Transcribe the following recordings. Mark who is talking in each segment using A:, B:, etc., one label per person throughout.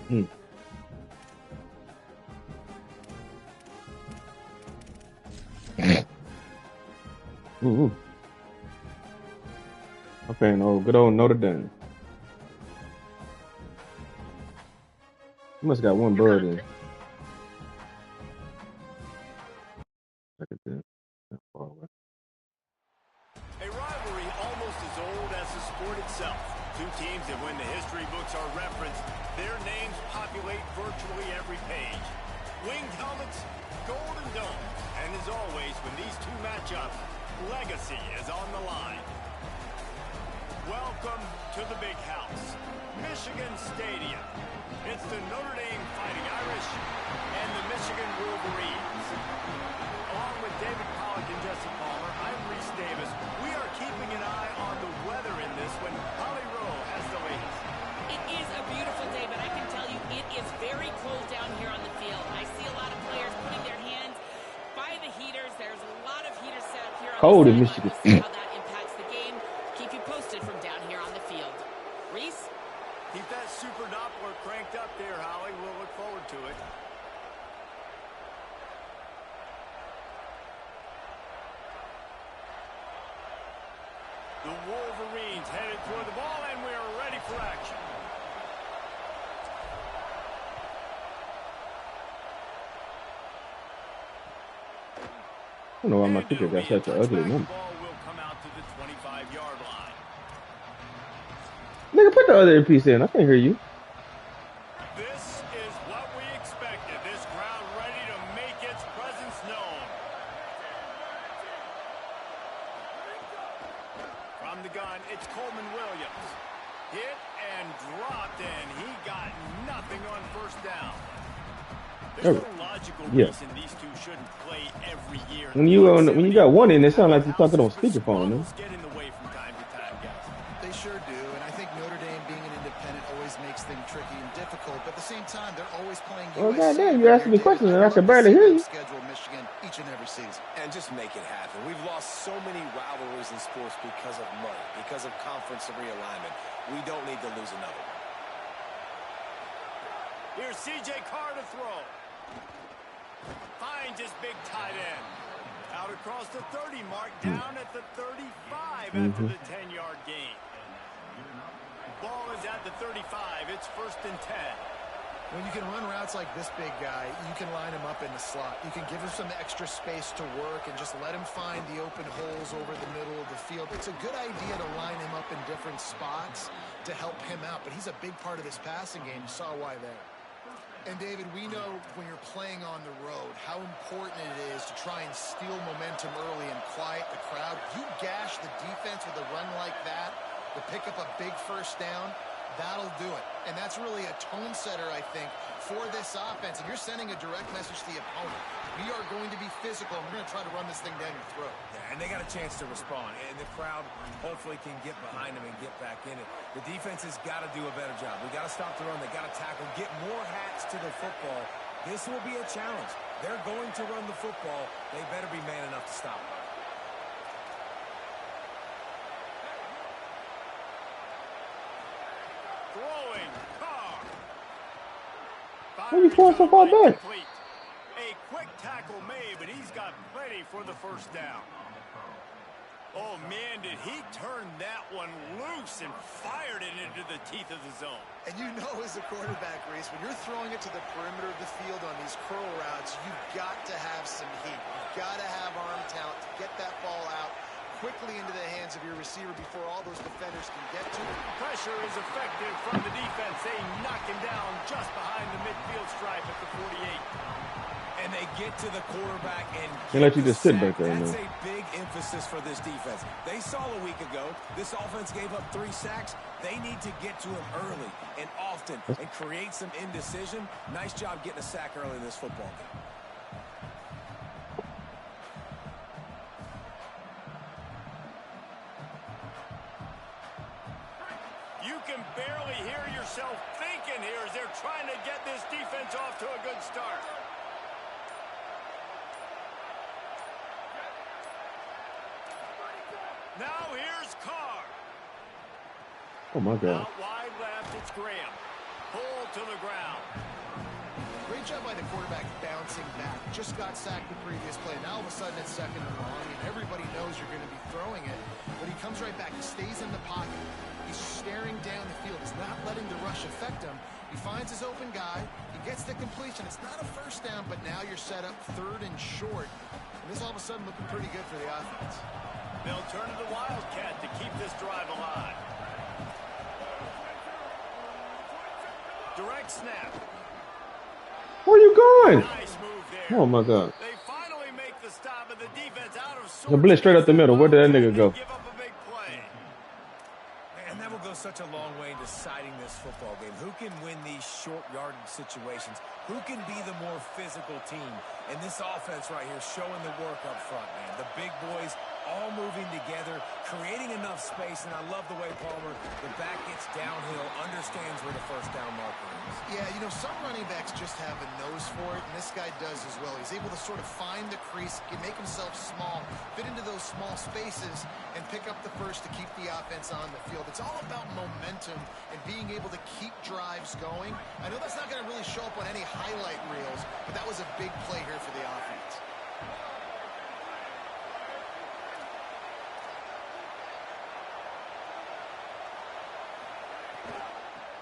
A: Mm. Ooh. Okay, no, good old Notre Dame. You must got one bird in. Look at that. Not far away.
B: A rivalry almost as old as the sport itself. Two teams that when the history books are referenced, their names populate virtually every page. Winged helmets, golden domes, and as always, when these two match up, legacy is on the line. Welcome to the big house, Michigan Stadium. It's the Notre Dame Fighting Irish and the Michigan Wolverines. Along with David Pollack and Jesse Palmer, I'm Reese Davis. We are keeping an eye on the weather in this when Holly Rowe has the latest.
C: It is a beautiful day, but I can tell you it is very cold down here on the field. I see a lot of players putting their hands by the heaters. There's a lot of heaters set up here on
A: Cold
C: the
A: in
C: sideline.
A: Michigan.
C: We'll see how that impacts the game. Keep you posted from down here on the field. Reese?
B: Keep that super Doppler cranked up there, Holly. We'll look forward to it. The Wolverines headed toward the ball, and we are ready for action.
A: I don't know why my kicker got such an ugly number.
B: Ball will come out to the 25-yard line.
A: Nigga, put the other earpiece in. I can't hear you.
B: This is what we expected. This crowd ready to make its presence known. From the gun, it's Coleman Williams. Hit and dropped, and he got nothing on first down. There's no logical reason these two shouldn't play every year.
A: When you got one in, it sounds like you're talking on speakerphone. No?
B: Get in the way from time to time, guys.
D: They sure do, and I think Notre Dame being an independent always makes things tricky and difficult. But at the same time, they're always playing.
A: Oh goddamn! You asking me questions and I can barely hear you.
D: Schedule Michigan each and every season,
E: and just make it happen. We've lost so many rivalries in sports because of money, because of conference realignment. We don't need to lose another one.
B: Here's C.J. Carr to throw. Finds his big tight end. Out across the 30 mark, down at the 35 after the 10-yard gain. Ball is at the 35. It's 1st and 10.
D: When you can run routes like this big guy, you can line him up in the slot. You can give him some extra space to work and just let him find the open holes over the middle of the field. It's a good idea to line him up in different spots to help him out, but he's a big part of this passing game. You saw why there. And, David, we know when you're playing on the road how important it is to try and steal momentum early and quiet the crowd. You gash the defense with a run like that to pick up a big first down, that'll do it. And that's really a tone setter, I think, for this offense. And you're sending a direct message to the opponent. We are going to be physical, and we're going to try to run this thing down your throat.
E: Yeah, and they got a chance to respond, and the crowd hopefully can get behind them and get back in it. The defense has got to do a better job. We got to stop the run. They got to tackle, get more hats to the football. This will be a challenge. They're going to run the football. They better be man enough to stop it.
B: Throwing Carr.
A: Why are you throwing so far back?
B: A quick tackle made, but he's got plenty for the first down. Oh, man, did he turn that one loose and fired it into the teeth of the zone.
D: And you know as a quarterback, Reese, when you're throwing it to the perimeter of the field on these curl routes, you've got to have some heat. You've got to have arm talent to get that ball out quickly into the hands of your receiver before all those defenders can get to it.
B: Pressure is effective from the defense. They knock him down just behind the midfield stripe at the 48.
E: And they get to the quarterback and
A: they let you just sit back there.
E: That's a big emphasis for this defense. They saw a week ago this offense gave up 3 sacks. They need to get to him early and often and create some indecision. Nice job getting a sack early in this football game.
B: You can barely hear yourself thinking here as they're trying to get this defense off to a good start. Now here's Carr.
A: Oh, my God.
B: Out wide left, it's Graham. Pulled to the ground.
D: Great job by the quarterback bouncing back. Just got sacked the previous play. Now all of a sudden it's 2nd and long, and everybody knows you're going to be throwing it. But he comes right back. He stays in the pocket. He's staring down the field. He's not letting the rush affect him. He finds his open guy. He gets the completion. It's not a first down, but now you're set up 3rd and short. And this all of a sudden looking pretty good for the offense.
B: They'll turn to the Wildcat to keep this drive alive. Direct snap.
A: Where are you going?
B: Nice move there.
A: Oh my God.
B: They finally make the stop, and the defense out of sorts.
A: The blitz straight up the middle. Where did that nigga go?
B: Give up a big play.
E: And that will go such a long way in deciding this football game. Who can win these short yardage situations? Who can be the more physical team? And this offense right here showing the work up front, man. The big boys all moving together, creating enough space, and I love the way Palmer, the back gets downhill, understands where the first down marker is.
D: Yeah, you know, some running backs just have a nose for it, and this guy does as well. He's able to sort of find the crease, make himself small, fit into those small spaces, and pick up the first to keep the offense on the field. It's all about momentum and being able to keep drives going. I know that's not going to really show up on any highlight reels, but that was a big play here for the offense.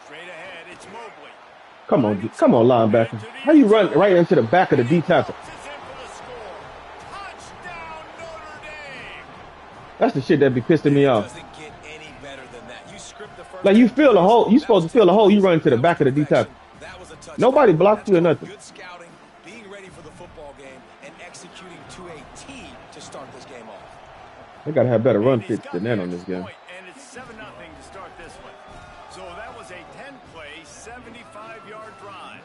B: Straight ahead, it's Mobley.
A: Come on, linebacker. How you run right into the back of the D tackle?
B: Touchdown, Notre Dame.
A: That's the shit that be pissing me off.
E: Doesn't get any better than that. You script the first
A: Like you feel the hole. You supposed to feel the hole. You run into the back of the D tackle.
E: That was a touchdown.
A: Nobody blocked you or nothing.
E: Good scouting, being ready for the football game, and executing to a T to start this game off.
A: They gotta have better run fits than that on this game.
B: And it's 7-0 to start this one. So that was a 10-play, 75-yard drive.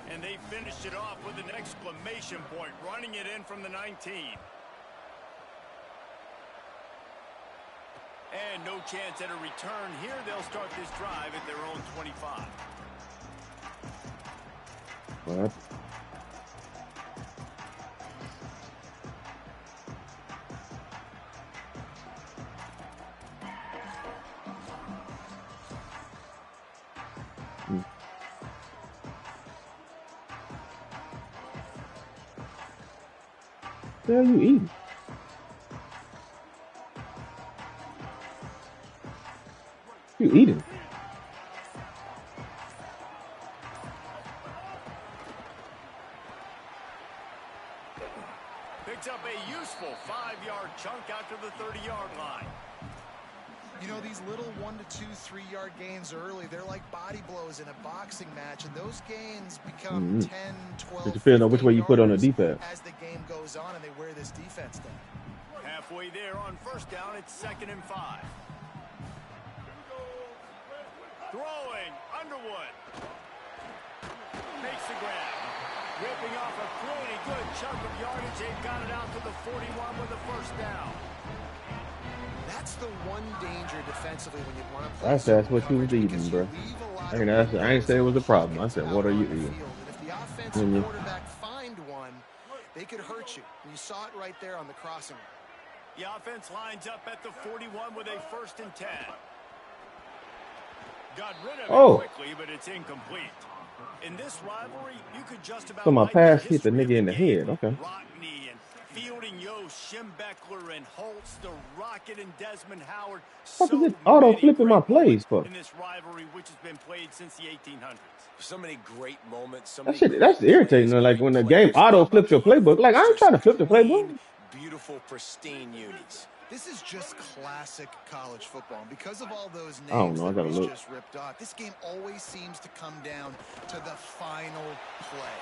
B: And they finished it off with an exclamation point, running it in from the 19. And no chance at a return here. They'll start this drive at their own 25.
A: What? What the hell you eating? You eating?
B: Picks up a useful 5-yard chunk out to the 30-yard line.
D: You know, these little 1 to 2, 3-yard gains early, they're like body blows in a boxing match, and those gains become 10, 12,
A: It depends on which way you put on the defense.
D: as the game goes on and they wear this defense down.
B: Halfway there on first down, it's 2nd and 5. Throwing, Underwood. Makes the grab. Ripping off a pretty good chunk of yardage. They've got it out to the 41 with a first down.
D: That's the one danger defensively when you want to play.
A: That's what you was eating, bro. I ain't say it was a problem. I said, what are you eating?
D: And if the offensive quarterback find one, they could hurt you. And you saw it right there on the crossing.
B: The offense lines up at the 41 with a 1st and 10. Got rid of it quickly, but it's incomplete. In this rivalry, you could just about.
A: So my pass hit the nigga in the head. Okay.
B: Rockney and Fielding, Yost, Schembeckler, and Holtz, the Rocket, and Desmond Howard.
A: What is it auto flipping my plays for?
B: In this rivalry, which has been played since the 1800s.
E: So many great moments. So
A: that shit, that's irritating. Like when the game auto flips your playbook. Like I ain't trying to flip the playbook.
E: Beautiful, pristine unis.
D: This is just classic college football. And because of all those names
A: I don't know, I gotta
D: that
A: look.
D: just ripped off, this game always seems to come down to the final play.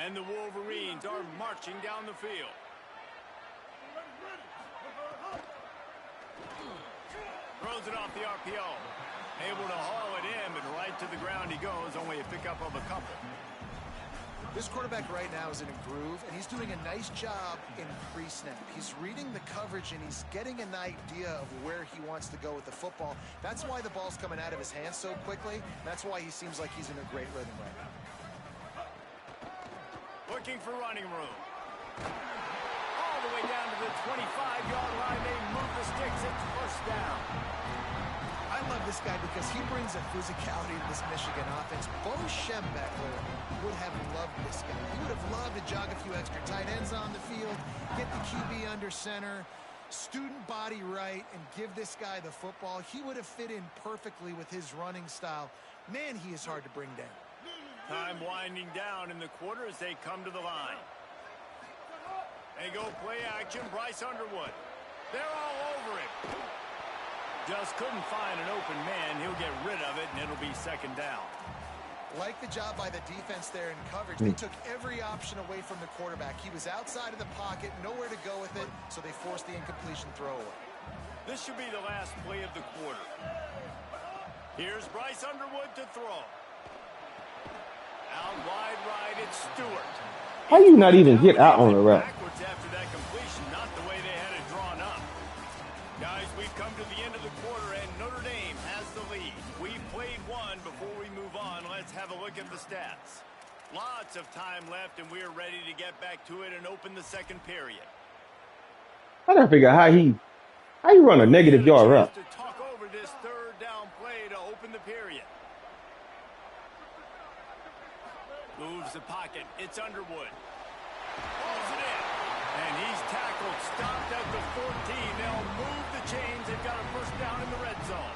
B: And the Wolverines are marching down the field. Throws it off the RPO. Able to haul it in, but right to the ground he goes. Only a pickup of a couple.
D: This quarterback right now is in a groove, and he's doing a nice job in pre-snap. He's reading the coverage, and he's getting an idea of where he wants to go with the football. That's why the ball's coming out of his hands so quickly. That's why he seems like he's in a great rhythm right now.
B: Looking for running room. All the way down to the 25-yard line. They move the sticks. It's first down.
D: I love this guy because he brings a physicality to this Michigan offense. Bo Schembechler would have loved this guy. He would have loved to jog a few extra tight ends on the field, get the QB under center, student body right, and give this guy the football. He would have fit in perfectly with his running style. Man, he is hard to bring down.
B: Time winding down in the quarter as they come to the line. They go play action. Bryce Underwood. They're all over him. Just couldn't find an open man. He'll get rid of it, and it'll be second down.
D: Like the job by the defense there in coverage. They took every option away from the quarterback. He was outside of the pocket, nowhere to go with it, so they forced the incompletion throwaway.
B: This should be the last play of the quarter. Here's Bryce Underwood to throw. Out wide right, it's Stewart.
A: How you not even get out on the route?
B: Backwards after that completion, not the way they had it drawn up. Guys, we've come to the end of the quarter, and Notre Dame has the lead. We've played one. Before we move on, let's have a look at the stats. Lots of time left, and we're ready to get back to it and open the second period.
A: I gotta figure out how you run a negative yard route.
B: To talk over this third down play to open the period. Moves the pocket. It's Underwood. Pulls it in. And he's tackled. Stopped at the 14. They'll move the chains. They've got a first down in the red zone.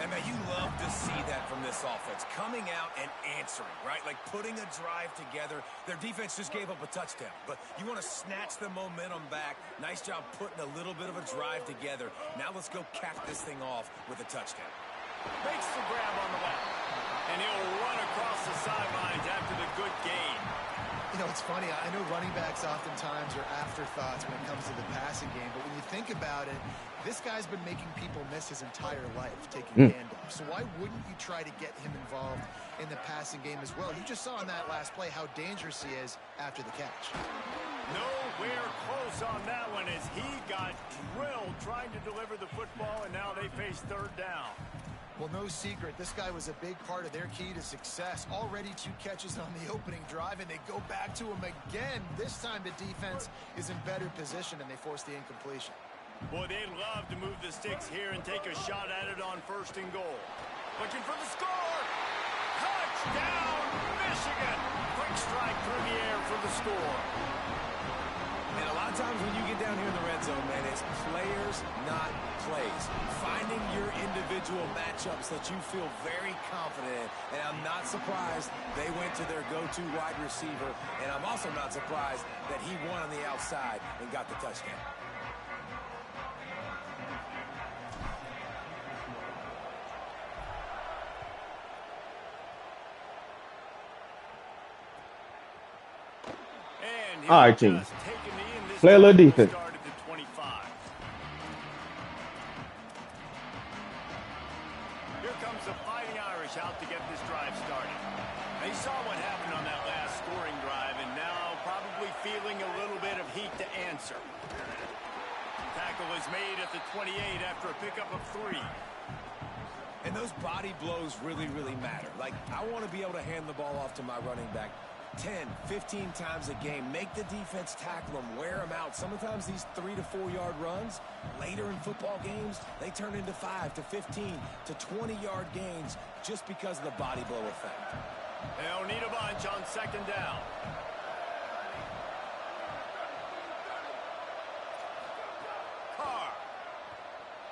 E: And man, you love to see that from this offense. Coming out and answering, right? Like putting a drive together. Their defense just gave up a touchdown. But you want to snatch the momentum back. Nice job putting a little bit of a drive together. Now let's go cap this thing off with a touchdown.
B: Makes the grab on the left. And he'll run across the sidelines after the good gain.
D: You know, it's funny. I know running backs oftentimes are afterthoughts when it comes to the passing game. But when you think about it, this guy's been making people miss his entire life taking handoffs. So why wouldn't you try to get him involved in the passing game as well? You just saw in that last play how dangerous he is after the catch.
B: Nowhere close on that one as he got drilled trying to deliver the football, and now they face third down.
D: Well, no secret, this guy was a big part of their key to success. Already 2 catches on the opening drive, and they go back to him again. This time the defense is in better position, and they force the incompletion.
B: Boy, they'd love to move the sticks here and take a shot at it on first and goal. Looking for the score. Touchdown, Michigan. Quick strike through the air for the score.
E: And a lot of times when you get down here in the red zone, man, it's players, not plays. Finding your individual matchups that you feel very confident in. And I'm not surprised they went to their go-to wide receiver. And I'm also not surprised that he won on the outside and got the touchdown.
A: All right, team. Play a little defense.
B: Here comes the Fighting Irish out to get this drive started. They saw what happened on that last scoring drive, and now probably feeling a little bit of heat to answer. Tackle is made at the 28 after a pickup of 3.
E: And those body blows really, really matter. Like, I want to be able to hand the ball off to my running back 10, 15 times a game. Make the defense tackle them, wear them out. Sometimes these 3 to 4 yard runs, later in football games, they turn into 5 to 15 to 20 yard gains just because of the body blow effect.
B: They'll need a bunch on second down. Carr.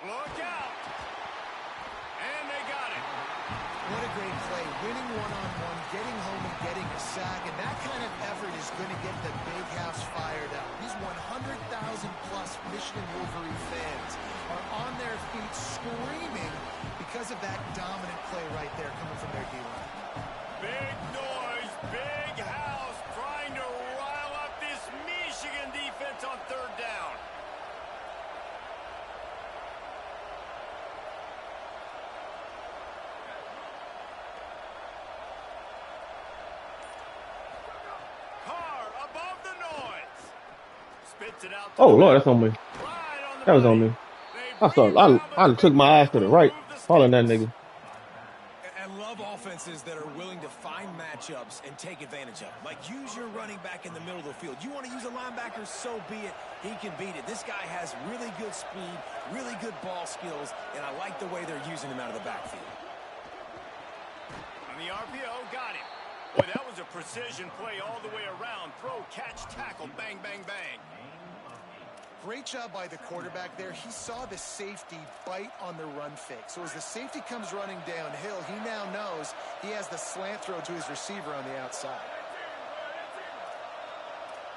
B: Look out. And they got it.
D: What a great play. Winning one-on-one, getting home and getting a sack. And that kind of effort is going to get the big house fired up. These 100,000-plus Michigan Wolverine fans are on their feet screaming because of that dominant play right there coming from their D-line.
B: Big noise, big house, trying to rile up this Michigan defense on third down. Gets it out to
A: Oh
B: the
A: Lord,
B: middle.
A: that's on me.
B: Right on the
A: That was on
B: money.
A: me.
B: They
A: I
B: bring it
A: saw.
B: down, but
A: I
B: they're
A: took my eyes to the
B: able to
A: right,
B: move the
A: calling that
B: sticks.
A: nigga.
E: I love offenses that are willing to find matchups and take advantage of it. Like, use your running back in the middle of the field. You want to use a linebacker, so be it. He can beat it. This guy has really good speed, really good ball skills, and I like the way they're using him out of the backfield.
B: On the RPO, got him. Boy, that was a precision play all the way around. Throw, catch, tackle, bang, bang, bang.
D: Great job by the quarterback there. He saw the safety bite on the run fake. So as the safety comes running downhill, he now knows he has the slant throw to his receiver on the outside.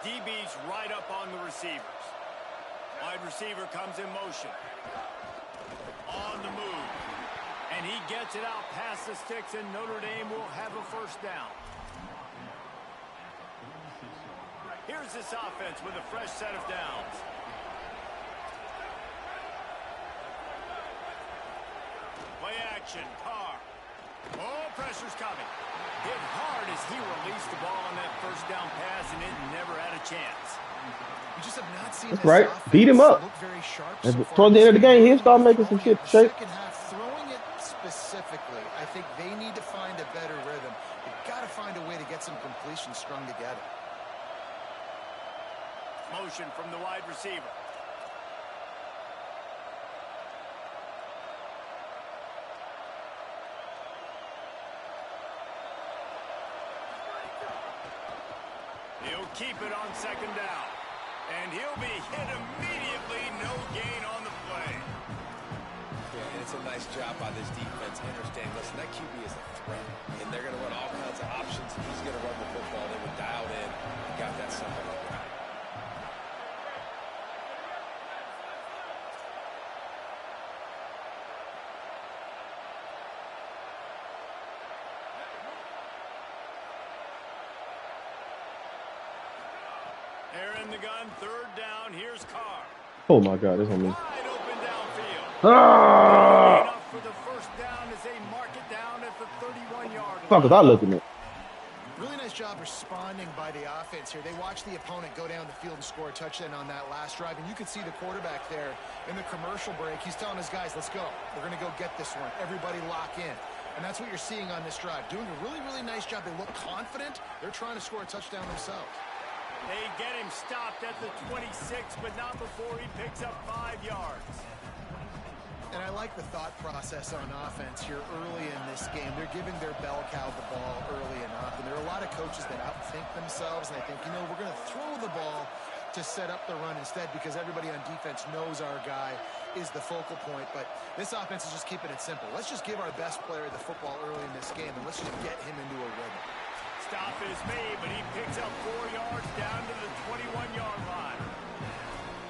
B: DB's right up on the receivers. Wide receiver comes in motion. On the move. And he gets it out past the sticks, and Notre Dame will have a first down. Here's this offense with a fresh set of downs. Play action, Carr. Oh, pressure's coming. Hit hard as he released the ball on that first down pass, and it never had a chance.
D: You just have not seen
A: That's
D: this
A: right.
D: offense
A: Beat him up.
D: look very sharp
A: And
D: so far
A: towards the end of the
D: this
A: game,
D: game.
A: he'll start making some shit
D: The
A: shape.
D: second half, throwing it specifically, I think they need to find a better rhythm. They've got to find a way to get some completions strung together.
B: Motion from the wide receiver. He'll keep it on second down. And he'll be hit immediately. No gain on the play.
E: Yeah, and it's a nice job by this defense understanding, listen, that QB is a threat, and they're going to run all kinds of options. He's going to run the football. They were dialed in. Got that simple on the ground.
B: They're in the gun. Third down. Here's Carr.
A: Oh my God, that's on me.
B: Wide open downfield.
A: Ah!
B: Enough for the first down as they mark it down at the 31-yard line.
A: Fuck was I looking at?
D: Really nice job responding by the offense here. They watched the opponent go down the field and score a touchdown on that last drive. And you could see the quarterback there in the commercial break. He's telling his guys, let's go. We're going to go get this one. Everybody lock in. And that's what you're seeing on this drive. Doing a really, really nice job. They look confident. They're trying to score a touchdown themselves.
B: They get him stopped at the 26, but not before he picks up 5 yards.
D: And I like the thought process on offense here early in this game. They're giving their bell cow the ball early enough. And there are a lot of coaches that outthink themselves. And they think, you know, we're going to throw the ball to set up the run instead because everybody on defense knows our guy is the focal point. But this offense is just keeping it simple. Let's just give our best player the football early in this game, and let's just get him into a rhythm.
B: Stop is made, but he picks up 4 yards down to the 21-yard line.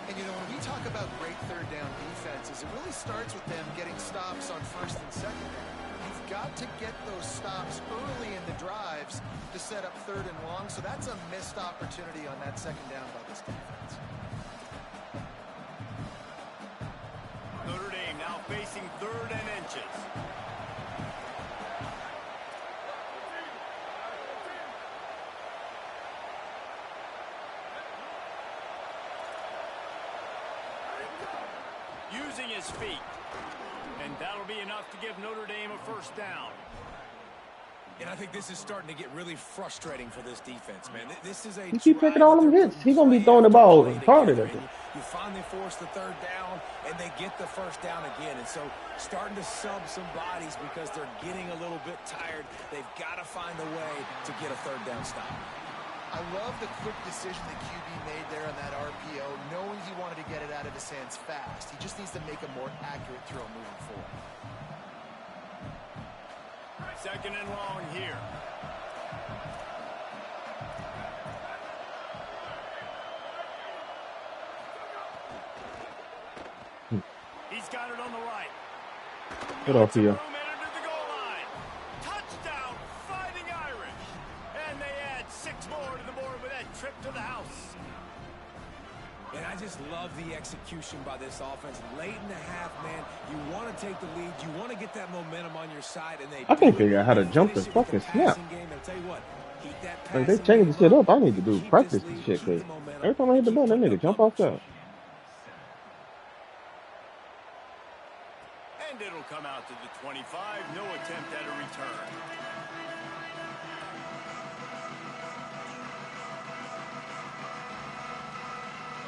D: And, you know, when we talk about great third down defenses, it really starts with them getting stops on first and second down. You've got to get those stops early in the drives to set up third and long, so that's a missed opportunity on that second down by this defense.
B: Notre Dame now facing third and inches. Using his feet. And that'll be enough to give Notre Dame a first down.
E: And I think this is starting to get really frustrating for this defense, man. This is a
A: He keep taking all them hits. He gonna be throwing the ball harder than that.
E: You finally force the third down, and they get the first down again. And so starting to sub some bodies because they're getting a little bit tired. They've got to find a way to get a third down stop.
D: I love the quick decision the QB made there on that RPO, knowing he wanted to get it out of his hands fast. He just needs to make a more accurate throw moving forward.
B: Second and long here. He's got it on the right.
A: Good off here.
B: Touchdown, Fighting Irish. And they add 6 more to the board with that trip to the house.
E: And I just love the execution by this offense. Late in the half, man, you want to take the lead. You want to get that momentum on your side. And they
A: I can't figure out how to jump the fucking snap.
E: Game. I'll tell you what, keep that
A: Like, they changing the shit up. I need to do practice this shit, cause
E: momentum.
A: Every time I hit the
E: Keep
A: button, that
E: putting
A: nigga
E: up
A: jump off
E: numbers.
A: that.
B: And it'll come out to the 25. No attempt at a return.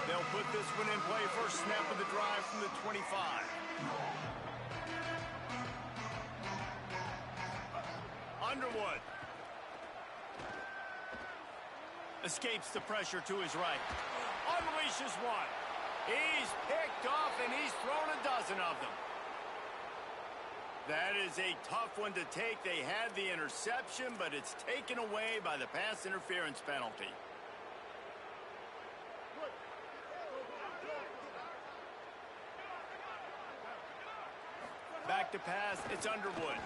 B: They'll put this one in play. First snap of the drive from the 25. Underwood. Escapes the pressure to his right. Unleashes one. He's picked off and he's thrown a dozen of them. That is a tough one to take. They had the interception, but it's taken away by the pass interference penalty. Back to pass. It's Underwood.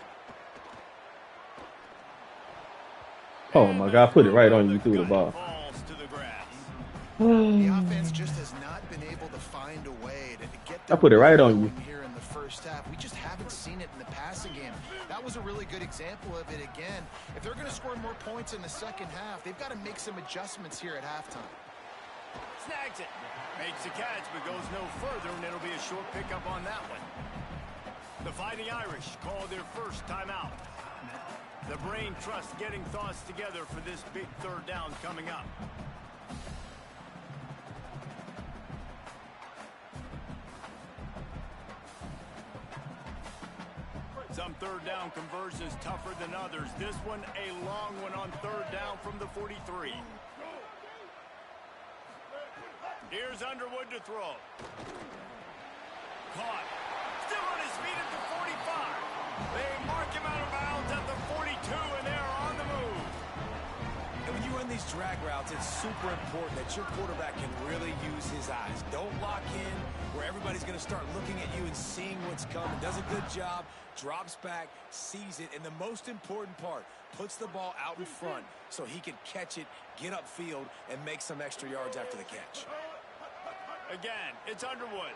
A: Oh my God, put it right on you through the ball.
B: Falls to the grass.
D: The offense just has not been able to find a way to get
A: I put it right on you.
D: here in the first half. We just haven't seen it in the passing game. That was a really good example of it again. If they're going to score more points in the second half, they've got to make some adjustments here at halftime.
B: Snags it. Makes the catch, but goes no further, and it'll be a short pickup on that one. The Fighting Irish call their first timeout. The brain trust getting thoughts together for this big third down coming up. Some third down conversions tougher than others. This one a long one on third down from the 43. Here's Underwood to throw. Caught. Still on his feet at the 45. They mark him out of bounds at the 42, and they're on the move.
E: And when you run these drag routes, it's super important that your quarterback can really use his eyes. Don't lock in where everybody's going to start looking at you and seeing what's coming. Does a good job, drops back, sees it, and the most important part, puts the ball out in front so he can catch it, get upfield, and make some extra yards after the catch.
B: Again, it's Underwood.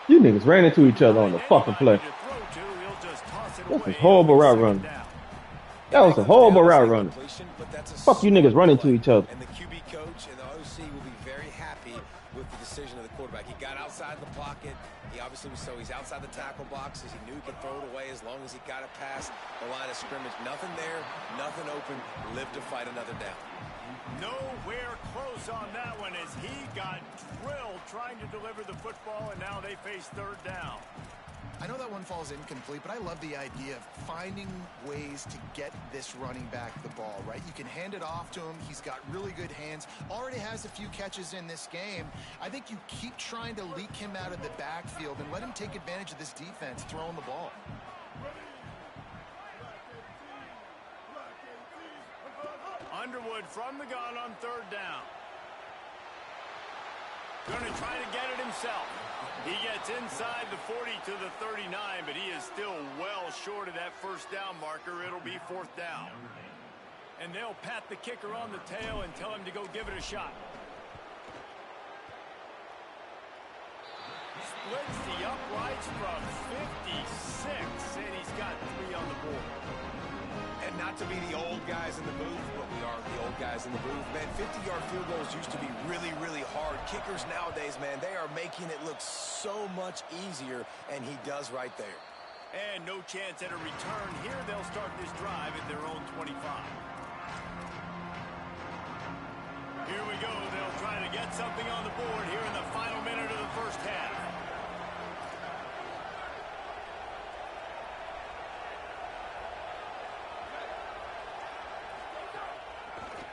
A: You niggas ran into each other on the fucking play. That's a horrible route run. That was a horrible route run. Fuck you niggas running to each other.
E: And the QB coach and the OC will be very happy with the decision of the quarterback. He got outside the pocket. He obviously was he's outside the tackle boxes. He knew he could throw it away as long as he got it past the line of scrimmage. Nothing there, nothing open. Live to fight another down.
B: Nowhere close on that one as he got drilled trying to deliver the football, and now they face third down.
D: I know that one falls incomplete, but I love the idea of finding ways to get this running back the ball, right? You can hand it off to him. He's got really good hands. Already has a few catches in this game. I think you keep trying to leak him out of the backfield and let him take advantage of this defense throwing the ball.
B: Underwood from the gun on third down. Going to try to get it himself. He gets inside the 40 to the 39, but he is still well short of that first down marker. It'll be fourth down. And they'll pat the kicker on the tail and tell him to go give it a shot. Splits the uprights from 56, and he's got 3 on the board.
E: And not to be the old guys in the booth, but we are the old guys in the booth. Man, 50-yard field goals used to be really, really hard. Kickers nowadays, man, they are making it look so much easier, and he does right there.
B: And no chance at a return here. They'll start this drive at their own 25. Here we go. They'll try to get something on the board here in the final minute of the first half.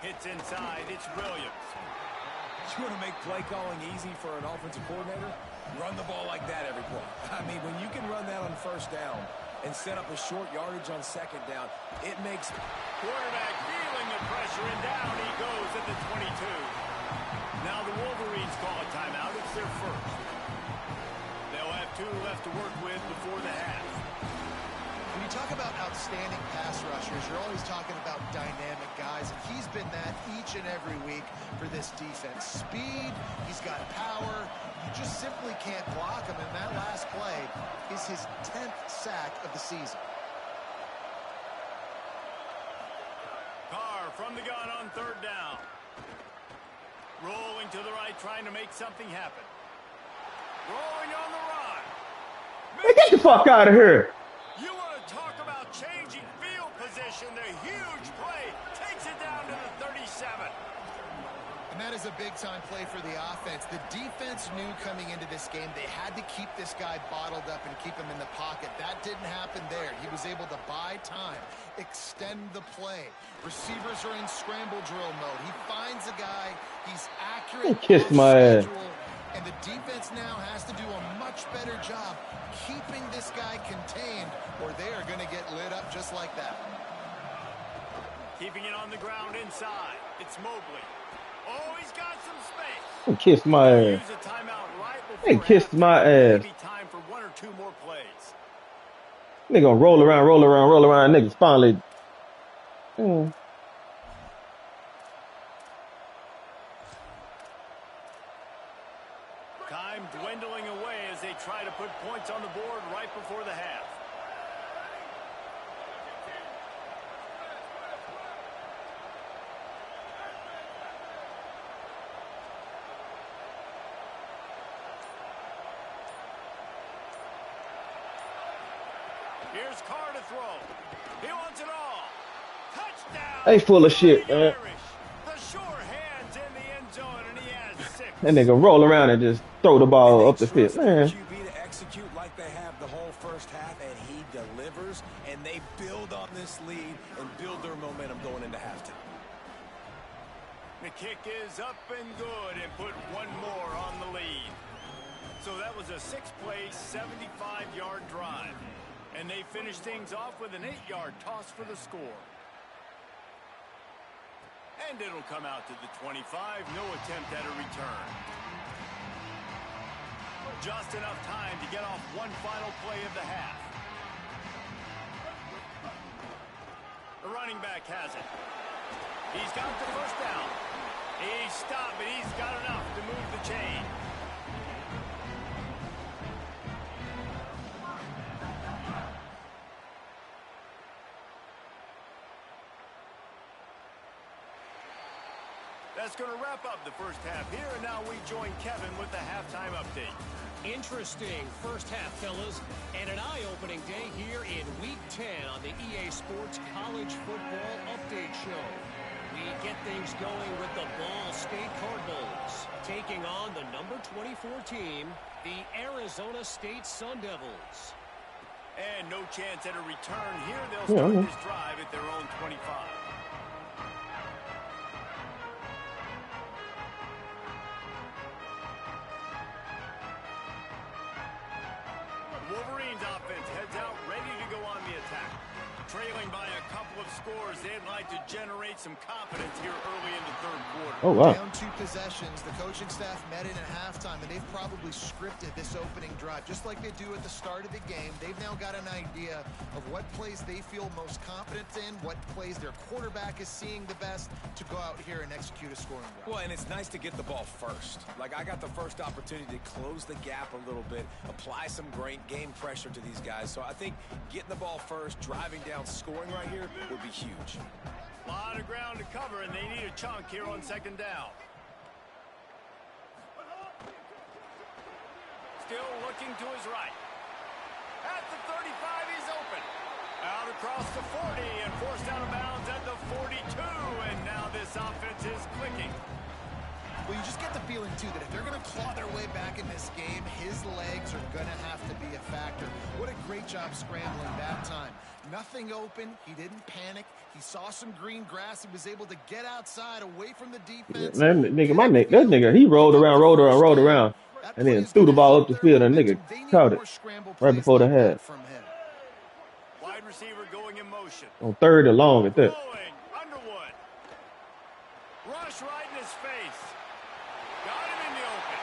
B: Hits inside. It's Williams.
E: You want to make play calling easy for an offensive coordinator? Run the ball like that every play. I mean, when you can run that on first down and set up a short yardage on second down, it makes...
B: Quarterback feeling the pressure, and down he goes at the 22. Now the Wolverines call a timeout. It's their first. They'll have 2 left to work with before the half.
D: When you talk about outstanding pass rushers, you're always talking about dynamic guys, and he's been that each and every week for this defense. Speed, he's got power. You just simply can't block him, and that last play is his 10th sack of the season.
B: Carr from the gun on third down. Rolling to the right, trying to make something happen. Rolling on the run.
A: Hey, get the fuck out of here.
B: You want to talk about changing field position. The huge play takes it down to the 37.
D: And that is a big-time play for the offense. The defense knew coming into this game they had to keep this guy bottled up and keep him in the pocket. That didn't happen there. He was able to buy time, extend the play. Receivers are in scramble drill mode. He finds a guy. He's accurate.
A: Kiss my ass.
D: And the defense now has to do a much better job keeping this guy contained, or they are going to get lit up just like that.
B: Keeping it on the ground inside. It's Mobley. Oh, he's got some space.
A: Kiss my ass.
B: Use a timeout right before
A: Hey, kiss my ass.
B: maybe time for one or two more plays.
A: Nigga gonna roll around. Niggas finally.
B: Time dwindling away as they try to put points on the board right before the half. Here's Carr to throw. He wants it all. Touchdown.
A: They full of shit, man.
B: The sure hands in the end zone, and he has 6.
A: That nigga roll around and just throw the ball up the field. Man.
E: QB to execute like they have the whole first half, and he delivers, and they build on this lead and build their momentum going into halftime.
B: The kick is up and good, and put one more on the lead. So that was a 6-play, 75-yard drive. And they finish things off with an 8-yard toss for the score. And it'll come out to the 25. No attempt at a return. Just enough time to get off one final play of the half. The running back has it. He's got the first down. He's stopped, but he's got enough to move the chain. That's going to wrap up the first half here, and now we join Kevin with the halftime update.
F: Interesting first half, fellas, and an eye-opening day here in Week 10 on the EA Sports College Football Update Show. We get things going with the Ball State Cardinals taking on the number 24 team, the Arizona State Sun Devils.
B: And no chance at a return here. They'll start this drive at their own 25. Wolverines offense heads out, ready to go on the attack. Trailing by a couple of scores, they'd like to generate some confidence here early in the third quarter.
A: Oh, wow.
D: Down 2 possessions, the coaching staff met in at halftime, and they've probably scripted this opening drive. Just like they do at the start of the game, they've now got an idea of what plays they feel most confident in, what plays their quarterback is seeing the best to go out here and execute a scoring drive.
E: Well, and it's nice to get the ball first. Like, I got the first opportunity to close the gap a little bit, apply some great game pressure to these guys. So I think getting the ball first, driving down, scoring right here would be huge.
B: A lot of ground to cover, and they need a chunk here on second down. Still looking to his right. At the 35, he's open. Out across the 40 and forced out of bounds at the 42. And now this offense is clicking.
D: Well, you just get the feeling, too, that if they're going to claw their way back in this game, his legs are going to have to be a factor. What a great job scrambling that time. Nothing open. He didn't panic. He saw some green grass. He was able to get outside, away from the defense.
A: That nigga, he rolled around, and then threw the ball up the field, and nigga caught it right before the half.
B: Wide receiver going in motion.
A: On 3rd and long at that.
B: Underwood. Rush right in his face. Got him in the open.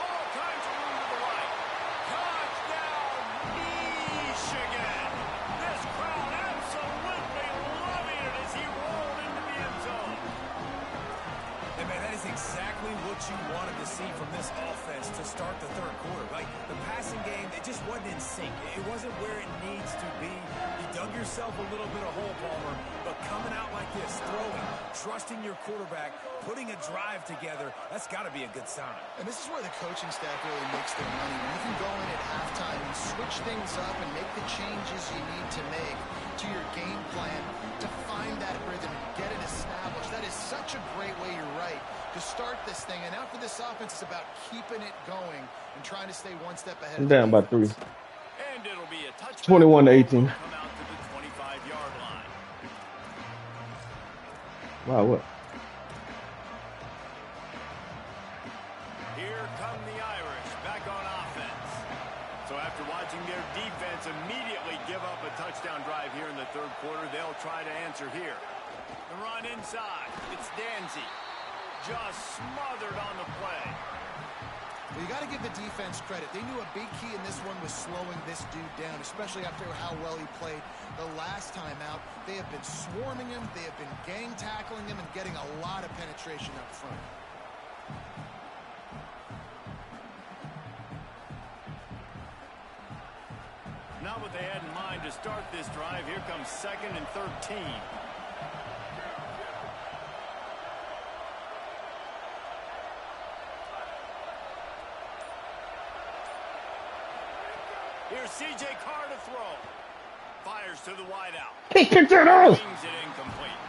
B: All kinds of room to the right. Touchdown, Michigan. This crowd absolutely loving it as he rolled into the end zone.
E: And man, that is exactly what you wanted to see from this offense to start the third quarter. Like, the passing game, it just wasn't in sync. It wasn't where it needs to be. You dug yourself a little bit of hole, Palmer, but coming out like this, throwing, trusting your quarterback, putting a drive together, that's got to be a good sign.
D: And this is where the coaching staff really makes their money. When you can go in at halftime and switch things up and make the changes you need to make to your game plan to find that rhythm and get it established. That is such a great way, you're right, to start this thing. And now for this offense, it's about keeping it going and trying to stay one step ahead.
A: I'm down by 3.
B: And it'll be a touchdown.
A: 21-18.
B: Come out to the 25-yard line.
A: Wow, what?
B: Here come the Irish back on offense. So after watching their defense immediately give up a touchdown drive here in the third quarter, they'll try to answer here. The run inside. It's Danzy. Just smothered on the play.
D: Well, you got to give the defense credit. They knew a big key in this one was slowing this dude down, especially after how well he played the last time out. They have been swarming him. They have been gang tackling him and getting a lot of penetration up front.
B: Not what they had in mind to start this drive. Here comes 2nd and 13. Here's C.J. Carr to throw. Fires to the wideout.
A: He kicked it off.
B: Swings it incomplete.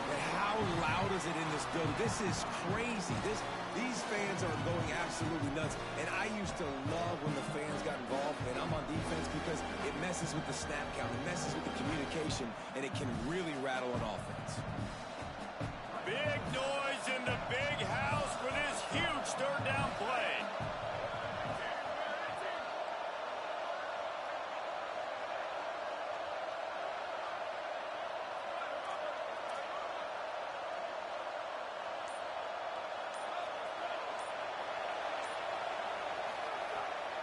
E: But how loud is it in this building? This is crazy. These fans are going absolutely nuts. And I used to love when the fans got involved, and I'm on defense because it messes with the snap count. It messes with the communication, and it can really rattle an offense.
B: Big noise in the big house for this huge third down play.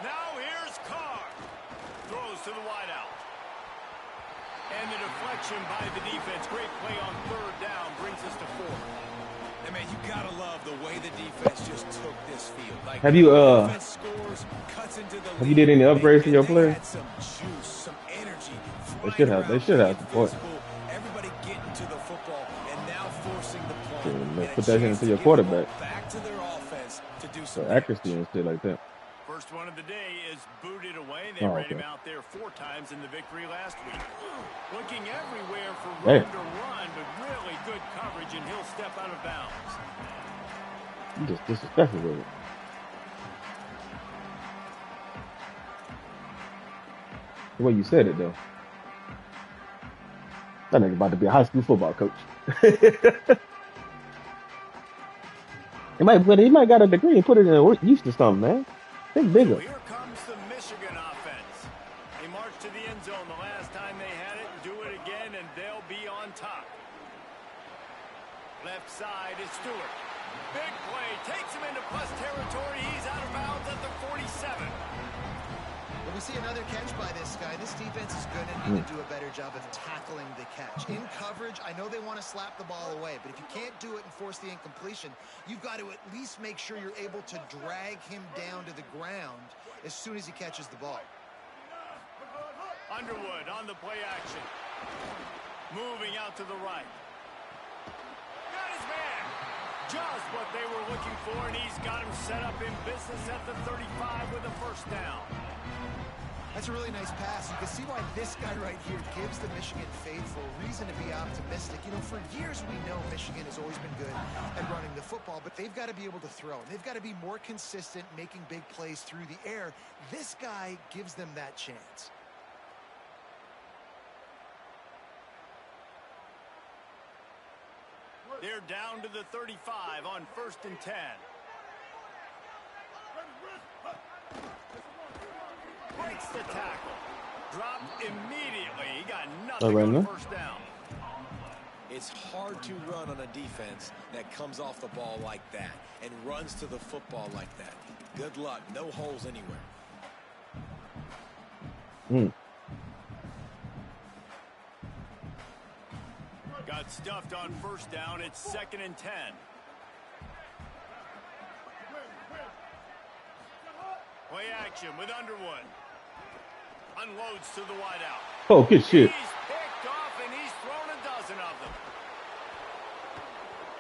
B: Now here's Carr. Throws to the wideout. And the deflection by the defense. Great play on third down. Brings us to 4.
E: And man, you gotta love the way the defense just took this field. Like,
A: Have you
E: scores, cuts into the
A: have you did any upgrades to your players?
E: Some juice, some energy.
A: They should have support.
E: Everybody getting to the football and now forcing the play.
A: Let's put that into your quarterback.
E: Back to their offense to do
A: So
E: some
A: accuracy and shit like that.
B: First one of the day is booted away. They ran him out there 4 times in the victory last week. Looking everywhere for room to run, but really good coverage, and he'll step out of bounds.
A: You just disrespectful with it. The way you said it, though. That nigga about to be a high school football coach. he might got a degree and put it in use to something, man. Think bigger.
B: So here comes the Michigan offense. They marched to the end zone the last time they had it, do it again, and they'll be on top. Left side is Stewart. Big play, takes him into plus territory. He's out of bounds at the 47.
D: When we see another catch by this guy, this defense is going to need to do a better job of tackling the catch. In coverage, I know they want to slap the ball away, but if you can't do it and force the incompletion, you've got to at least make sure you're able to drag him down to the ground as soon as he catches the ball.
B: Underwood on the play action. Moving out to the right. Got his man. Just what they were looking for, and he's got him set up in business at the 35 with a first down.
D: That's a really nice pass. You can see why this guy right here gives the Michigan faithful reason to be optimistic. You know, for years we know Michigan has always been good at running the football, but they've got to be able to throw. They've got to be more consistent making big plays through the air. This guy gives them that chance.
B: They're down to the 35 on 1st and 10. Breaks the tackle. Dropped immediately. He got nothing on the first down.
E: It's hard to run on a defense that comes off the ball like that and runs to the football like that. Good luck. No holes anywhere.
B: Got stuffed on first down. It's 2nd and 10. Play action with Underwood. Unloads to the wideout.
A: Oh, good shit.
B: He's picked off, and he's thrown a dozen of them.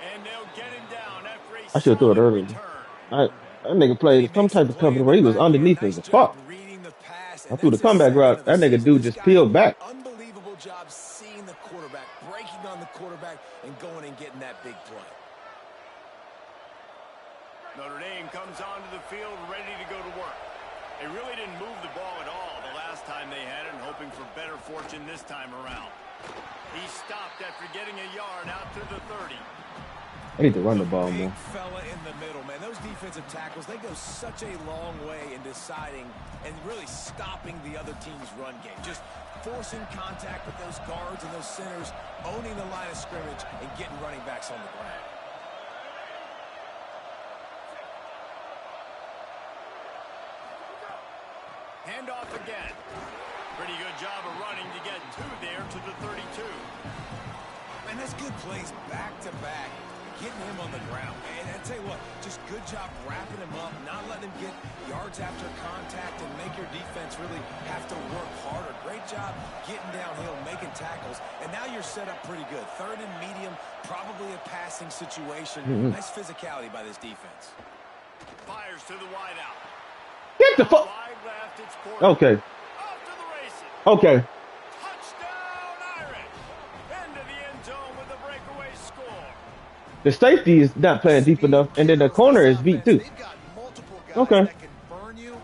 B: And they'll get him down after a
A: I should have threw it
B: solid
A: earlier.
B: return.
A: That nigga played some type of cover where he was underneath as a fuck. I threw the comeback route. That nigga dude just peeled back.
E: Unbelievable job seeing the quarterback, breaking on the quarterback, and going and getting that big play.
B: Notre Dame comes onto the field ready to go to work. They really didn't move the ball at all the last time they had it, and hoping for better fortune this time around. He stopped after getting a yard out to the 30.
A: I need to run the ball more.
E: Big fella in the middle, man. Those defensive tackles, they go such a long way in deciding and really stopping the other team's run game. Just forcing contact with those guards and those centers, owning the line of scrimmage, and getting running backs on the ground.
B: Handoff again. Pretty good job of running to get two there to the 32.
E: Man, that's good plays back-to-back, getting him on the ground. And I tell you what, just good job wrapping him up, not letting him get yards after contact and make your defense really have to work harder. Great job getting downhill, making tackles, and now you're set up pretty good. Third and medium, probably a passing situation. Nice physicality by this defense.
B: Fires to the wideout.
A: Get the fuck. Okay. Okay.
B: Touchdown Irish. Into the end zone with a breakaway score.
A: The safety is not playing deep enough, and then the corner is beat too. Okay.
D: That can burn you.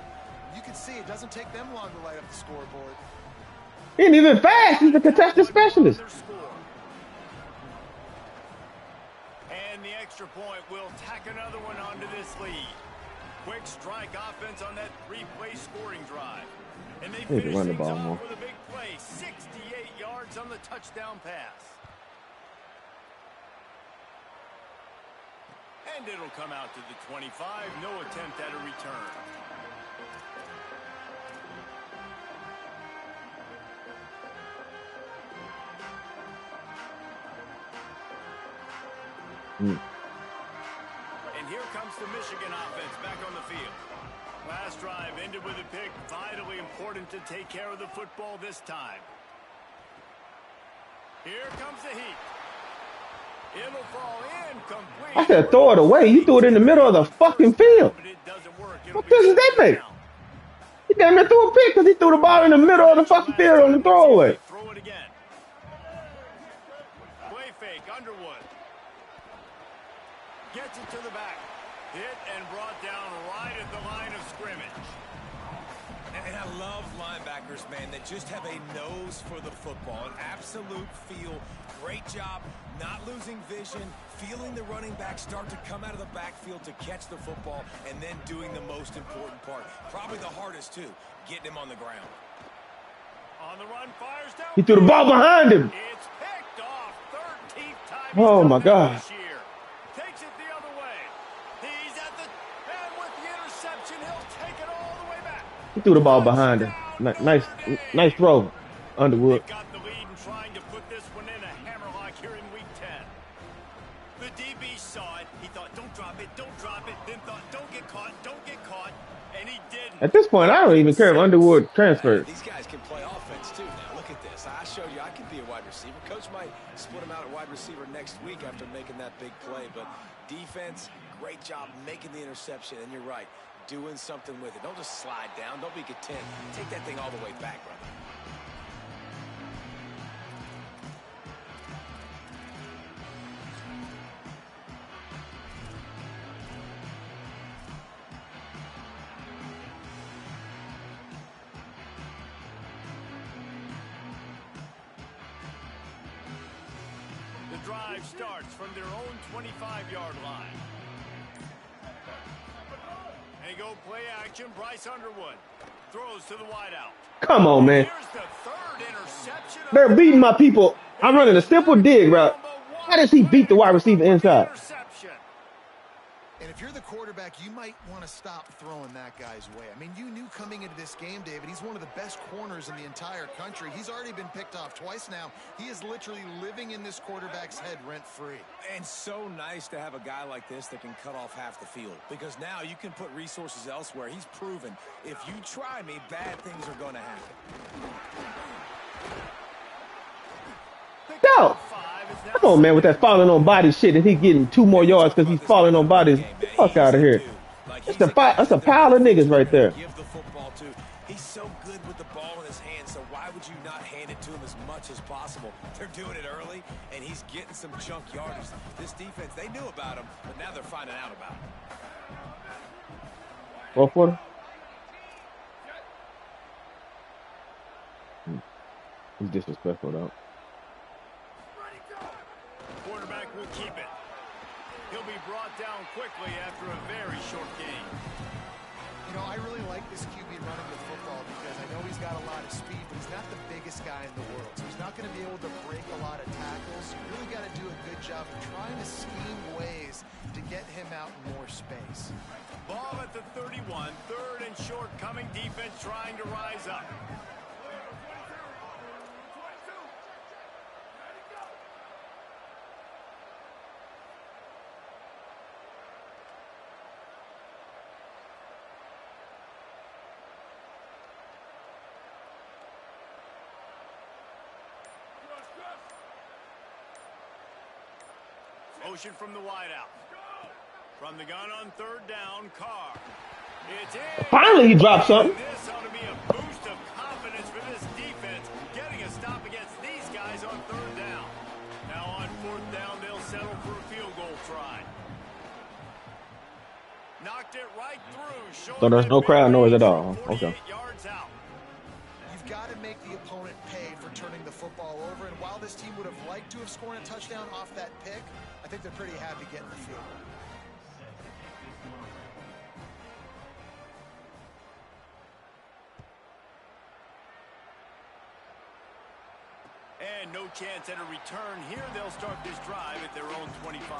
D: You can see it doesn't take them long to light up the scoreboard.
A: He ain't even fast. He's a contested specialist.
B: And the extra point will tack another one onto this lead. Quick strike offense on that three-play scoring drive. And they finish
A: run the
B: things
A: ball
B: off
A: more.
B: with a big play. 68 yards on the touchdown pass. And it'll come out to the 25. No attempt at a return. And here comes the Michigan offense back on the field. Last drive ended with a pick. Vitally important to take care of the football this time. Here comes the heat. It'll fall in complete.
A: I said throw it away. You threw it in the middle of the fucking field.
B: But it doesn't work.
A: What difference does that make? He damn near threw a pick because he threw the ball in the middle of the fucking field on the throwaway.
B: Throw it again. Play fake, Underwood. Gets it to the back. Hit and brought down right at the line of scrimmage.
E: And I love linebackers, man, that just have a nose for the football, an absolute feel. Great job not losing vision, feeling the running back start to come out of the backfield to catch the football, and then doing the most important part. Probably the hardest, too, getting him on the ground.
B: On the run, fires down.
A: He threw the ball behind him.
B: It's picked off. 13th time.
A: Oh, my God.
B: This year. Takes it the other way. He's at the, and with the interception, he'll take it all the way back.
A: He threw the ball behind him. Nice throw, Underwood.
B: They got the lead and trying to put this one in a hammerlock here in week 10. The DB saw it. He thought, don't drop it, then thought, don't get caught, and he didn't.
A: At this point, I don't even care if Underwood transfers.
E: These guys can play offense, too. Now, look at this. I showed you I can be a wide receiver. Coach might split him out at wide receiver next week after making that big play, but defense, great job making the interception, and you're right, doing something with it. Don't just slide down. Don't be content. Take that thing all the way back, brother.
B: The drive starts from their own 25-yard line. And go play action. Bryce Underwood throws to the wideout.
A: Come on, man.
B: Here's the third interception.
A: They're beating my people. I'm running a simple dig route. How does he beat the wide receiver inside?
B: Interception.
D: And if you're the quarterback, you might want to stop throwing that guy's way. I mean, you knew coming into this game, David, he's one of the best corners in the entire country. He's already been picked off twice now. He is literally living in this quarterback's head rent-free.
E: And so nice to have a guy like this that can cut off half the field, because now you can put resources elsewhere. He's proven if you try me, bad things are going to happen.
A: Yo, I on, man, with that falling on body shit, and he getting 2 more yards because he's falling on bodies. Get the fuck out of here. That's a pile of niggas right there.
E: Give the football to. He's so good with the ball in his hand, so why would you not hand it to him as much as possible? They're doing it early, and he's getting some chunk yardage. This defense, they knew about him, but now they're finding out about him.
A: Fourth quarter. He's disrespectful, though.
B: Quarterback will keep it. He'll be brought down quickly after a very short game.
D: You know, I really like this QB running the football because I know he's got a lot of speed, but he's not the biggest guy in the world. So he's not going to be able to break a lot of tackles. You really got to do a good job of trying to scheme ways to get him out in more space.
B: Ball at the 31, third and short, coming defense trying to rise up. Motion from the wideout. From the gun on third down, Carr. It's in.
A: Finally, he dropped something.
B: This ought to be a boost of confidence for this defense, getting a stop against these guys on third down. Now on fourth down, they'll settle for a field goal try. Knocked it right through.
A: So there's no crowd noise at all. Okay.
B: Yards out.
D: You've got to make the opponent pay for turning the football over, and while this team would have liked to have scored a touchdown off that pick, I think they're pretty happy getting the field.
B: And no chance at a return here. They'll start this drive at their own 25.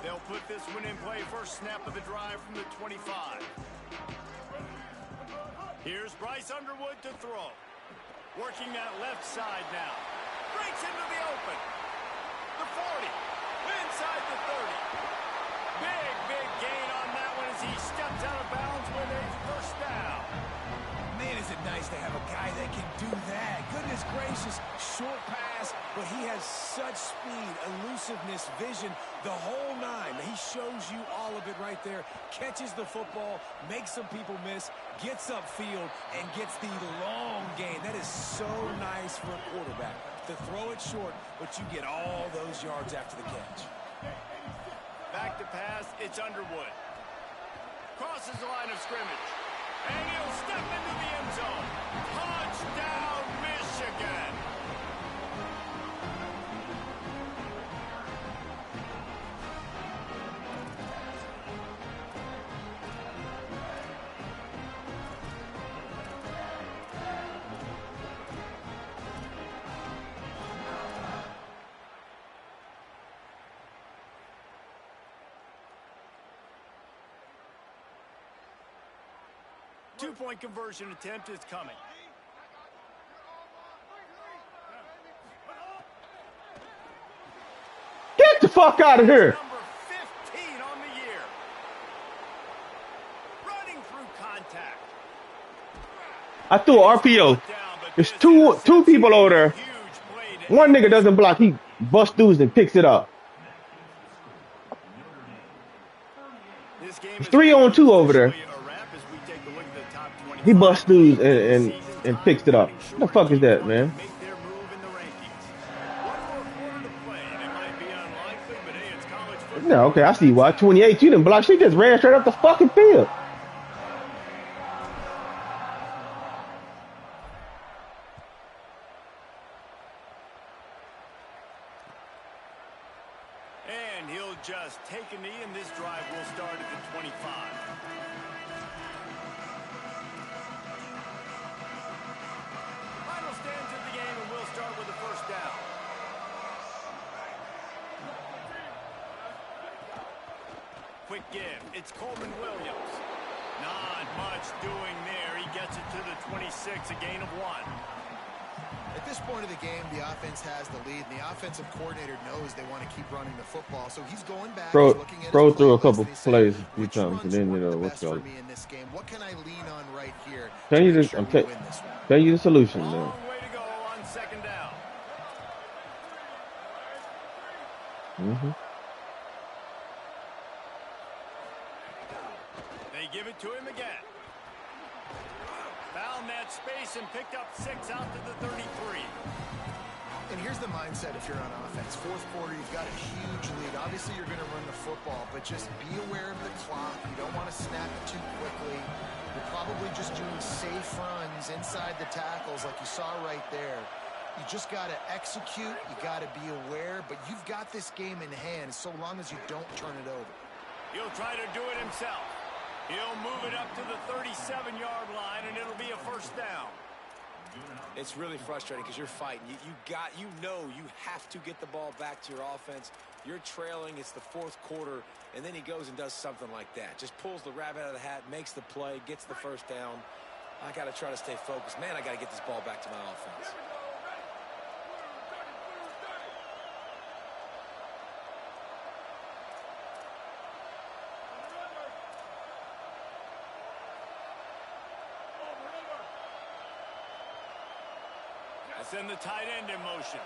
B: They'll put this one in play. First snap of the drive from the 25. Here's Bryce Underwood to throw. Working that left side now. Breaks into the open. The 40. Inside the 30. Big gain on that one as he steps out of bounds with a first down.
E: Man, is it nice to have a guy that can do that. Goodness gracious, short pass, but he has such speed, elusiveness, vision, the whole nine. He shows you all of it right there. Catches the football, makes some people miss, gets upfield, and gets the long gain. That is so nice for a quarterback to throw it short, but you get all those yards after the catch.
B: Back to pass, it's Underwood. Crosses the line of scrimmage. And he'll step into the end zone. Touchdown, Michigan. Two-point conversion attempt is coming.
A: Get the fuck out of here.
B: Number 15 on the year. Running through contact.
A: I threw an RPO. There's two people over there. One nigga doesn't block. He busts through and picks it up. It's 3-on-2 over there. He busts through and picks it up. What the fuck is that, man? No, okay, I see why. 28, you didn't block. She just ran straight up the fucking field.
B: And he'll just take a knee, and this drive will start at the 25. Final stands of the game, and we'll start with the first down. Quick give. It's Coleman Williams. Not much doing there. He gets it to the 26, a gain of 1.
D: At this point of the game, the offense has the lead, and the offensive coordinator knows they want to keep running the football. So he's going back, he's looking at his
A: Throw through a
D: playlist,
A: couple
D: and he's saying,
A: plays a few
D: which
A: times, and
D: runs
A: then
D: work the
A: what's
D: best for
A: called.
D: me in this game? What can I lean on right here
A: Tell
D: to
A: you
D: make
A: this.
D: sure
A: I'm
D: we win this one?
A: tell you the solution now.
B: Long way to go on second down. They give it to him again. Found that space and picked up 6 out to the 33.
D: And here's the mindset if you're on offense. Fourth quarter, you've got a huge lead. Obviously, you're going to run the football, but just be aware of the clock. You don't want to snap it too quickly. You're probably just doing safe runs inside the tackles like you saw right there. You just got to execute. You got to be aware, but you've got this game in hand so long as you don't turn it over.
B: He'll try to do it himself. He'll move it up to the 37-yard line, and it'll be a first down.
E: It's really frustrating because you're fighting. You know you have to get the ball back to your offense. You're trailing. It's the fourth quarter, and then he goes and does something like that. Just pulls the rabbit out of the hat, makes the play, gets the first down. I got to try to stay focused. Man, I got to get this ball back to my offense.
B: Send the tight end in motion.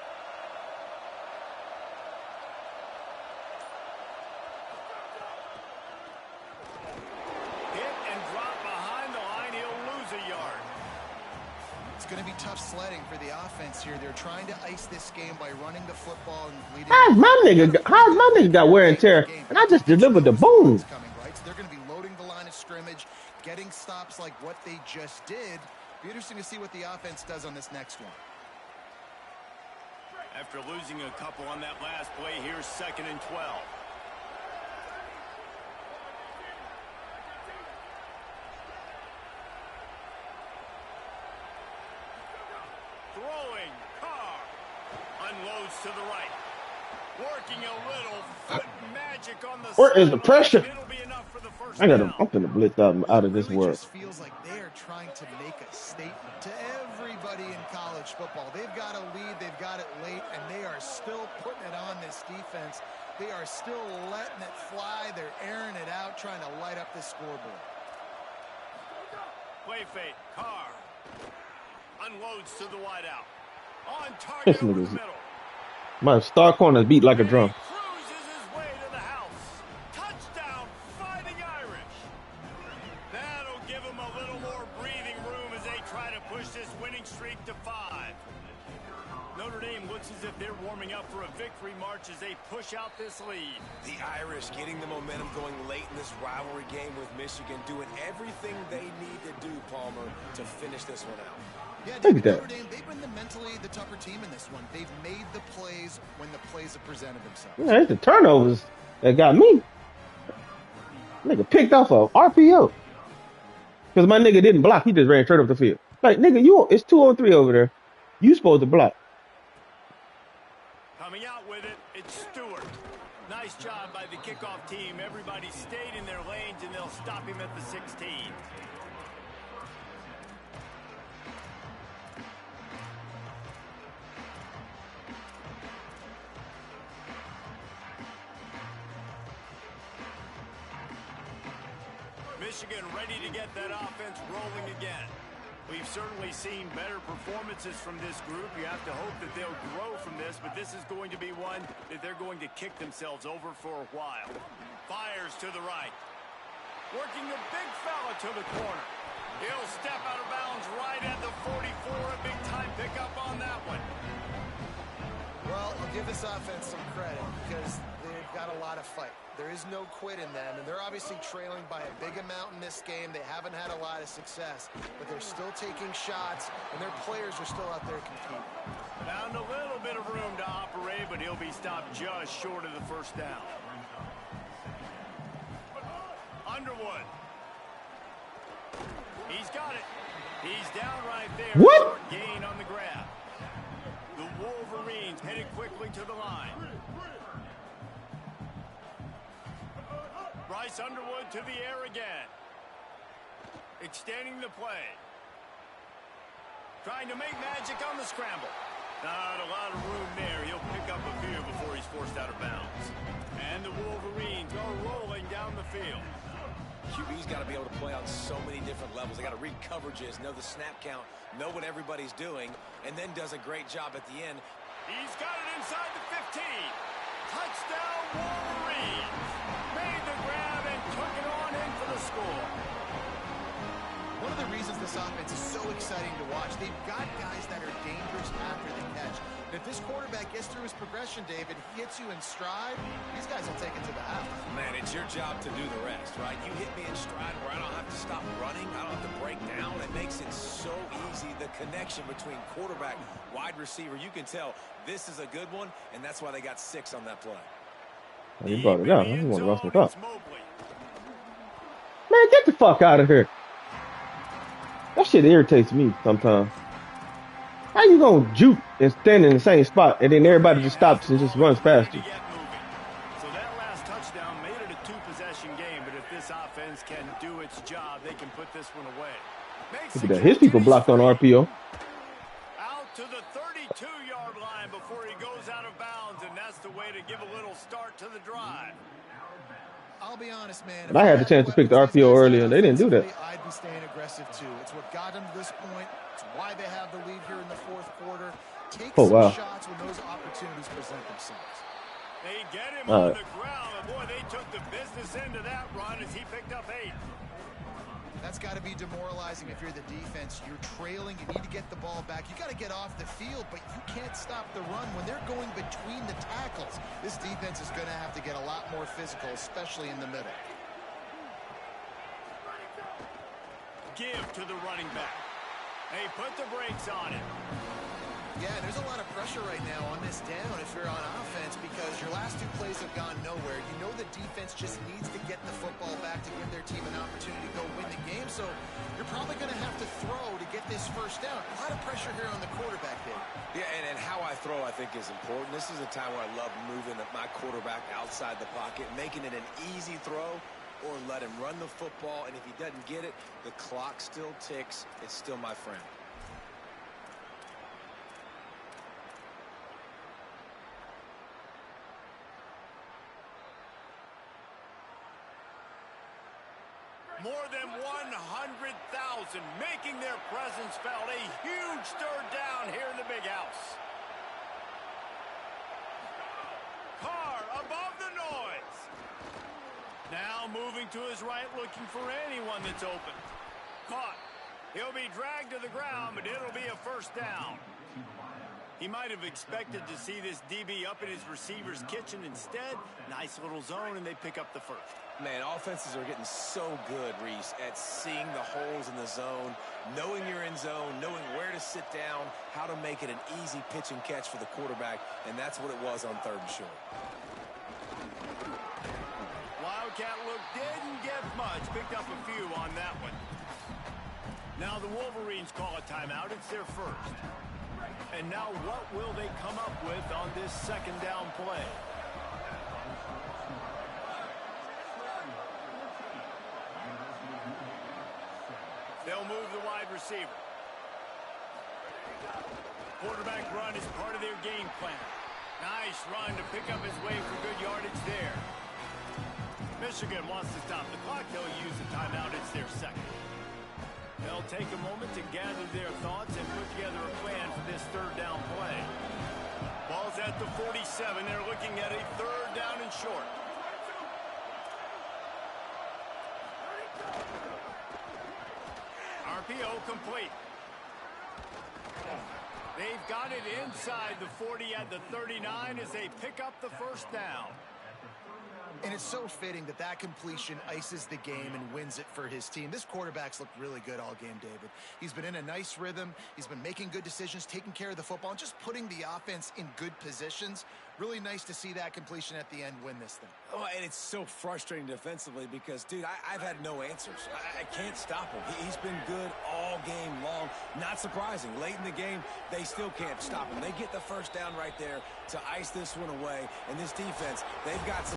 B: Hit and drop behind the line. He'll lose a yard.
D: It's going to be tough sledding for the offense here. They're trying to ice this game by running the football and leading.
A: How's my nigga got wear and tear, and I just delivered the boom.
D: So they're going to be loading the line of scrimmage, getting stops like what they just did. Be interesting to see what the offense does on this next one.
B: After losing a couple on that last play, here's 2nd and 12. Throwing, Carr. Unloads to the right. Working a little foot magic on the
A: Where is the pressure?
B: It'll be enough for the first
A: I'm
B: down.
A: gonna blitz out of this
D: It really
A: world.
D: just feels like they are trying to make a statement to everybody in college football. They've got a lead, they've got it late, and they are still putting it on this defense. They are still letting it fly. They're airing it out, trying to light up this scoreboard.
B: Play fake, Carr. Unloads to the wideout. On
A: This
B: target over the
A: nigga's
B: middle.
A: my star corners beat like a drum.
B: Cruises his way to the house. Touchdown, Fighting Irish. That'll give him a little more breathing room as they try to push this winning streak to 5. Notre Dame looks as if they're warming up for a victory march as they push out this lead.
E: The Irish getting the momentum going late in this rivalry game with Michigan, doing everything they need to do, Palmer, to finish this one out.
D: Yeah,
A: Look at that.
D: Notre Dame, they've been mentally the tougher team in this one. They've made the plays when the plays have presented themselves.
A: Yeah, it's the turnovers that got me. Nigga picked off a RPO. Because my nigga didn't block. He just ran straight up the field. Like, nigga, it's 2-on-3 over there. You supposed to block.
B: Coming out with it, it's Stewart. Nice job by the kickoff team. Everybody stayed in their lanes, and they'll stop him at the 16. Michigan ready to get that offense rolling again. We've certainly seen better performances from this group. You have to hope that they'll grow from this, but this is going to be one that they're going to kick themselves over for a while. Fires to the right. Working a big fella to the corner. He'll step out of bounds right at the 44. A big time pickup on that one.
D: Well, I'll give this offense some credit because they've got a lot of fight. There is no quit in them, and they're obviously trailing by a big amount in this game. They haven't had a lot of success, but they're still taking shots, and their players are still out there competing.
B: Found a little bit of room to operate, but he'll be stopped just short of the first down. Underwood. He's got it. He's down right there.
A: What?
B: Short gain on the grab. The Wolverines headed quickly to the line. Bryce Underwood to the air again. Extending the play. Trying to make magic on the scramble. Not a lot of room there. He'll pick up a few before he's forced out of bounds. And the Wolverines are rolling down the field.
E: QB's got to be able to play on so many different levels. They got to read coverages, know the snap count, know what everybody's doing, and then does a great job at the end.
B: He's got it inside the 15. Touchdown, Wolverines. Made the grab and took it on in for the score.
D: One of the reasons this offense is so exciting to watch, they've got guys that are dangerous after the catch. And if this quarterback gets through his progression, David, he hits you in stride, these guys will take it to the house.
E: Man, it's your job to do the rest, right? You hit me in stride where I don't have to stop running. I don't have to break down. It makes it so easy. The connection between quarterback, wide receiver, you can tell this is a good one, and that's why they got 6 on that play.
A: He brought it out. He want to rustle it up. Man, get the fuck out of here. That shit irritates me sometimes. How you gonna juke and stand in the same spot and then everybody just stops and just runs past you?
B: So that last touchdown made it a 2-possession game, but if this offense can do its job, they can put this one away.
A: Look at that. His people blocked on RPO.
B: Out to the 32-yard line before he goes out of bounds, and that's the way to give a little start to the drive.
D: I'll be honest, man.
A: And I had the chance to pick the RPO earlier. They didn't do that.
D: I'd be staying aggressive too. It's what got them to this point. It's why they have the lead here in the fourth quarter. Take some shots when those opportunities present themselves.
B: They get him on the ground, and boy, they took the business end of that run as he picked up 8.
D: That's got to be demoralizing if you're the defense. You're trailing. You need to get the ball back. You got to get off the field, but you can't stop the run when they're going between the tackles. This defense is going to have to get a lot more physical, especially in the middle.
B: Give to the running back. They put the brakes on it.
D: Yeah, there's a lot of pressure right now on this down if you're on offense because your last 2 plays have gone nowhere. You know the defense just needs to get the football back to give their team an opportunity to go win the game, so you're probably going to have to throw to get this first down. A lot of pressure here on the quarterback, Dave.
E: Yeah, and how I throw, I think, is important. This is a time where I love moving my quarterback outside the pocket, making it an easy throw, or let him run the football, and if he doesn't get it, the clock still ticks. It's still my friend.
B: More than 100,000 making their presence felt. A huge third down here in the big house. Carr above the noise. Now moving to his right, looking for anyone that's open. Caught. He'll be dragged to the ground, but it'll be a first down. He might have expected to see this DB up in his receiver's kitchen. Instead, nice little zone, and they pick up the first.
E: Man, offenses are getting so good, Reese, at seeing the holes in the zone, knowing you're in zone, knowing where to sit down, how to make it an easy pitch and catch for the quarterback, and that's what it was on 3rd and short.
B: Wildcat look didn't get much. Picked up a few on that one. Now the Wolverines call a timeout. It's their first. And now what will they come up with on this 2nd down play? They'll move the wide receiver. Quarterback run is part of their game plan. Nice run to pick up his way for good yardage there. Michigan wants to stop the clock. They'll use the timeout. It's their 2nd. They'll take a moment to gather their thoughts and put together a plan for this 3rd down play. Ball's at the 47. They're looking at a 3rd down and short. RPO complete. They've got it inside the 40 at the 39 as they pick up the first down.
D: And it's so fitting that that completion ices the game and wins it for his team. This quarterback's looked really good all game, David. He's been in a nice rhythm. He's been making good decisions, taking care of the football, and just putting the offense in good positions. Really nice to see that completion at the end win this thing.
E: Oh, and it's so frustrating defensively because, dude, I've had no answers. I can't stop him. He's been good all game long. Not surprising. Late in the game, they still can't stop him. They get the first down right there to ice this one away. And this defense, they've got some